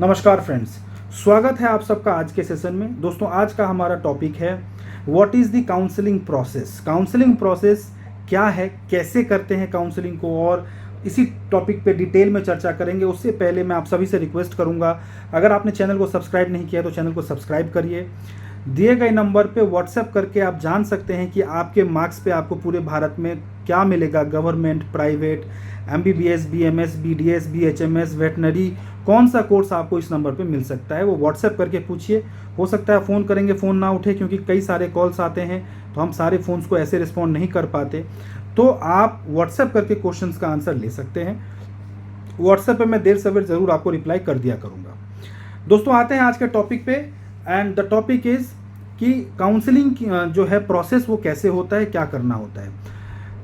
नमस्कार फ्रेंड्स, स्वागत है आप सबका आज के सेशन में। दोस्तों, आज का हमारा टॉपिक है what is the counselling process. Counselling process क्या है, कैसे करते हैं काउंसलिंग को, और इसी टॉपिक पे डिटेल में चर्चा करेंगे। उससे पहले मैं आप सभी से रिक्वेस्ट करूंगा, अगर आपने चैनल को सब्सक्राइब नहीं किया तो चैनल को सब्सक्राइब करिए। दिए गए नंबर पे व्हाट्सएप करके आप जान सकते हैं कि आपके मार्क्स पे आपको पूरे भारत में क्या मिलेगा, government, private, MBBS, BMS, BDS, BHMS, veterinary, कौन सा कोर्स आपको इस नंबर पे मिल सकता है, वो व्हाट्सएप करके पूछिए। हो सकता है फ़ोन करेंगे, फ़ोन ना उठे, क्योंकि कई सारे कॉल्स आते हैं तो हम सारे फ़ोन्स को ऐसे रिस्पॉन्ड नहीं कर पाते। तो आप व्हाट्सएप करके क्वेश्चंस का आंसर ले सकते हैं। व्हाट्सएप पे मैं देर सवेर ज़रूर आपको रिप्लाई कर दिया करूँगा। दोस्तों, आते हैं आज के टॉपिक पे, एंड द टॉपिक इज़ कि काउंसलिंग जो है प्रोसेस वो कैसे होता है, क्या करना होता है।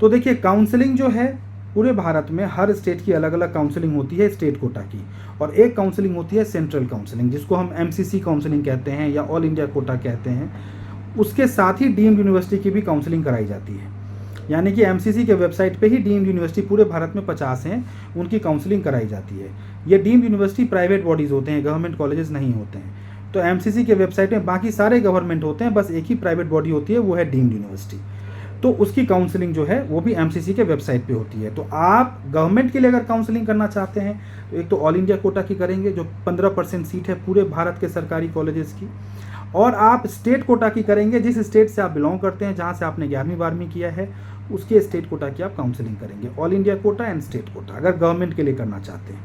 तो देखिए, काउंसलिंग जो है पूरे भारत में हर स्टेट की अलग अलग काउंसलिंग होती है, स्टेट कोटा की, और एक काउंसलिंग होती है सेंट्रल काउंसलिंग, जिसको हम MCC काउंसलिंग कहते हैं या ऑल इंडिया कोटा कहते हैं। उसके साथ ही डीम्ड यूनिवर्सिटी की भी काउंसलिंग कराई जाती है, यानी कि MCC के वेबसाइट पे ही डीम्ड यूनिवर्सिटी पूरे भारत में 50 हैं, उनकी काउंसलिंग कराई जाती है। ये डीम्ड यूनिवर्सिटी प्राइवेट बॉडीज़ होते हैं, गवर्नमेंट कॉलेजेस नहीं होते हैं। तो MCC के वेबसाइट में बाकी सारे गवर्नमेंट होते हैं, बस एक ही प्राइवेट बॉडी होती है, वो है डीम्ड यूनिवर्सिटी। तो उसकी काउंसलिंग जो है वो भी MCC के वेबसाइट पे होती है। तो आप गवर्नमेंट के लिए अगर काउंसलिंग करना चाहते हैं तो एक तो ऑल इंडिया कोटा की करेंगे, जो 15% सीट है पूरे भारत के सरकारी कॉलेजेस की, और आप स्टेट कोटा की करेंगे, जिस स्टेट से आप बिलोंग करते हैं, जहाँ से आपने 11वीं 12वीं किया है, उसके स्टेट कोटा की आप काउंसलिंग करेंगे। All India quota and state quota अगर गवर्नमेंट के लिए करना चाहते हैं,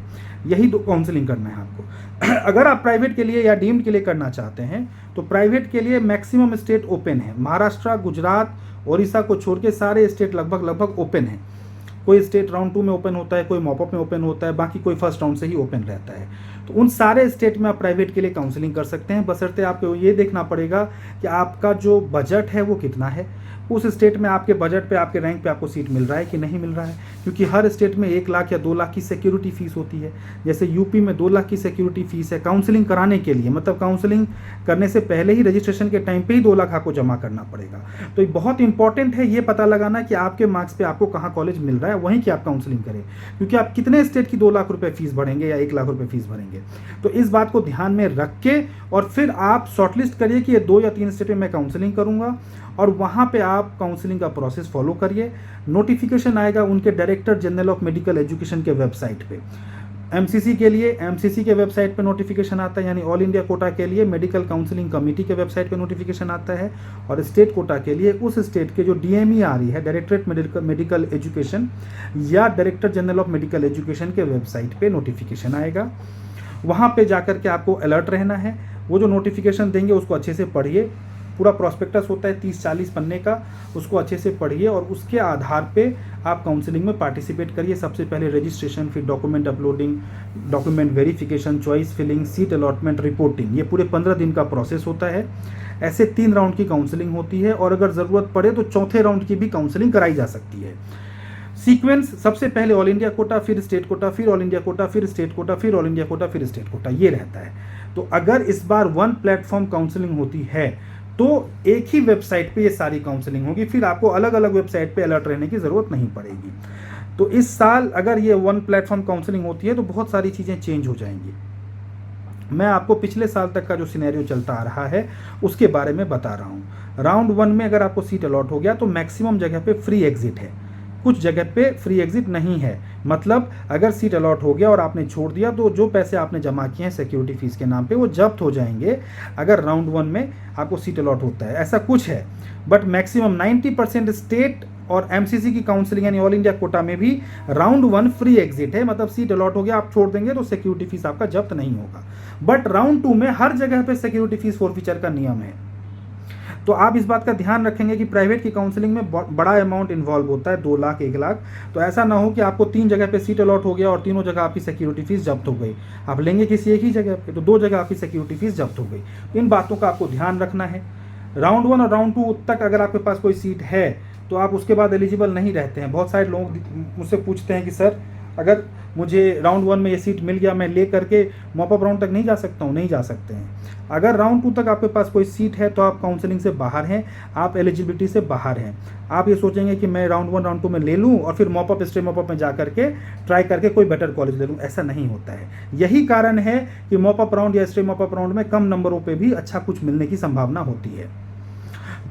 यही दो काउंसलिंग करना है आपको। अगर आप प्राइवेट के लिए या डीम्ड के लिए करना चाहते हैं तो प्राइवेट के लिए मैक्सिमम स्टेट ओपन है। महाराष्ट्र, गुजरात, उड़ीसा को छोड़ के सारे स्टेट लगभग ओपन है। कोई स्टेट राउंड 2 में ओपन होता है, कोई मॉपअप में ओपन होता है, बाकी कोई फर्स्ट राउंड से ही ओपन रहता है। तो उन सारे स्टेट में आप प्राइवेट के लिए काउंसलिंग कर सकते हैं, बशर्ते आपको ये देखना पड़ेगा कि आपका जो बजट है वो कितना है, उस स्टेट में आपके बजट पे, आपके रैंक पे आपको सीट मिल रहा है कि नहीं मिल रहा है। क्योंकि हर स्टेट में 1 लाख या 2 लाख की सिक्योरिटी फीस होती है। जैसे यूपी में 2 लाख की सिक्योरिटी फीस है काउंसलिंग कराने के लिए, मतलब काउंसलिंग करने से पहले ही, रजिस्ट्रेशन के टाइम पे ही 2 लाख आपको जमा करना पड़ेगा। तो ये बहुत इंपॉर्टेंट है ये पता लगाना कि आपके मार्क्स पे आपको कहाँ कॉलेज मिल रहा है, वहीं की आप काउंसलिंग करें। क्योंकि आप कितने स्टेट की 2 लाख रुपये फीस भरेंगे या 1 लाख रुपये फीस भरेंगे, तो इस बात को ध्यान में रख के और फिर आप शॉर्टलिस्ट करिए कि ये 2 या 3 स्टेट में मैं काउंसलिंग करूँगा, और वहाँ पे आप काउंसलिंग का प्रोसेस फॉलो करिए। नोटिफिकेशन आएगा उनके director general of medical education के वेबसाइट पे। MCC के लिए MCC के वेबसाइट पे नोटिफिकेशन आता है, यानी ऑल इंडिया कोटा के लिए मेडिकल काउंसलिंग कमेटी के वेबसाइट पे नोटिफिकेशन आता है, और स्टेट कोटा के लिए उस स्टेट के जो DME आ रही है, डायरेक्टरेट मेडिकल एजुकेशन या director general of medical education के वेबसाइट पे नोटिफिकेशन आएगा। वहाँ पे जाकर के आपको अलर्ट रहना है। वो जो नोटिफिकेशन देंगे उसको अच्छे से पढ़िए। पूरा प्रॉस्पेक्टस होता है 30-40 पन्ने का, उसको अच्छे से पढ़िए और उसके आधार पे आप काउंसलिंग में पार्टिसिपेट करिए। सबसे पहले रजिस्ट्रेशन, फिर document uploading, document verification, choice filling, seat allotment, reporting, ये पूरे 15 दिन का प्रोसेस होता है। ऐसे 3 राउंड की काउंसलिंग होती है, और अगर ज़रूरत पड़े तो चौथे राउंड की भी काउंसलिंग कराई जा सकती है। सीक्वेंस सबसे पहले ऑल इंडिया कोटा, फिर स्टेट कोटा, फिर ऑल इंडिया कोटा, फिर स्टेट कोटा, फिर ऑल इंडिया कोटा, फिर स्टेट कोटा, ये रहता है। तो अगर इस बार 1 प्लेटफॉर्म काउंसलिंग होती है तो एक ही वेबसाइट पे ये सारी काउंसलिंग होगी, फिर आपको अलग अलग वेबसाइट पे अलर्ट रहने की ज़रूरत नहीं पड़ेगी। तो इस साल अगर ये 1 प्लेटफॉर्म काउंसलिंग होती है तो बहुत सारी चीज़ें चेंज हो जाएंगी। मैं आपको पिछले साल तक का जो सिनेरियो चलता आ रहा है उसके बारे में बता रहा हूँ। राउंड 1 में अगर आपको सीट अलॉट हो गया तो मैक्सिमम जगह पे फ्री एग्जिट है, कुछ जगह पे फ्री एग्जिट नहीं है। मतलब अगर सीट अलॉट हो गया और आपने छोड़ दिया तो जो पैसे आपने जमा किए हैं सिक्योरिटी फीस के नाम पे वो जब्त हो जाएंगे, अगर राउंड 1 में आपको सीट अलॉट होता है। ऐसा कुछ है, बट मैक्सिमम 90% स्टेट और MCC की काउंसलिंग यानी ऑल इंडिया कोटा में भी राउंड 1 फ्री एग्जिट है। मतलब सीट अलॉट हो गया, आप छोड़ देंगे तो सिक्योरिटी फीस आपका जब्त नहीं होगा। बट राउंड 2 में हर जगह पे सिक्योरिटी फीस फॉरफीचर का नियम है। तो आप इस बात का ध्यान रखेंगे कि प्राइवेट की काउंसलिंग में बड़ा अमाउंट इन्वॉल्व होता है, 2 लाख 1 लाख। तो ऐसा ना हो कि आपको 3 जगह पे सीट अलॉट हो गया और तीनों जगह आपकी सिक्योरिटी फीस जब्त हो गई। आप लेंगे किसी एक ही जगह पे तो 2 जगह आपकी सिक्योरिटी फीस जब्त हो गई। इन बातों का आपको ध्यान रखना है। राउंड 1 और राउंड 2 तक अगर आपके पास कोई सीट है तो आप उसके बाद एलिजिबल नहीं रहते हैं। बहुत सारे लोग मुझसे पूछते हैं कि सर अगर मुझे राउंड 1 में ये सीट मिल गया, मैं ले करके मॉपअप राउंड तक नहीं जा सकता हूँ? नहीं जा सकते हैं। अगर राउंड 2 तक आपके पास कोई सीट है तो आप काउंसलिंग से बाहर हैं, आप एलिजिबिलिटी से बाहर हैं। आप ये सोचेंगे कि मैं राउंड 1 राउंड 2 में ले लूँ और फिर मॉपअप स्टे मॉपअप में जा करके ट्राई करके कोई बेटर कॉलेज ले लूँ, ऐसा नहीं होता है। यही कारण है कि मॉपअप राउंड या स्टे मॉपअप राउंड में कम नंबरों पर भी अच्छा कुछ मिलने की संभावना होती है।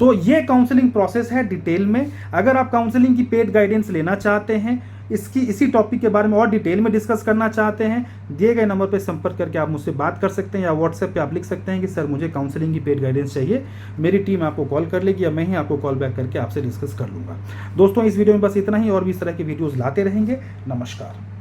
तो ये काउंसलिंग प्रोसेस है डिटेल में। अगर आप काउंसलिंग की पेड गाइडेंस लेना चाहते हैं, इसी टॉपिक के बारे में और डिटेल में डिस्कस करना चाहते हैं, दिए गए नंबर पर संपर्क करके आप मुझसे बात कर सकते हैं, या व्हाट्सएप पे आप लिख सकते हैं कि सर मुझे काउंसलिंग की पेड गाइडेंस चाहिए। मेरी टीम आपको कॉल कर लेगी या मैं ही आपको कॉल बैक करके आपसे डिस्कस कर लूँगा। दोस्तों, इस वीडियो में बस इतना ही, और भी इस तरह की वीडियोज़ लाते रहेंगे। नमस्कार।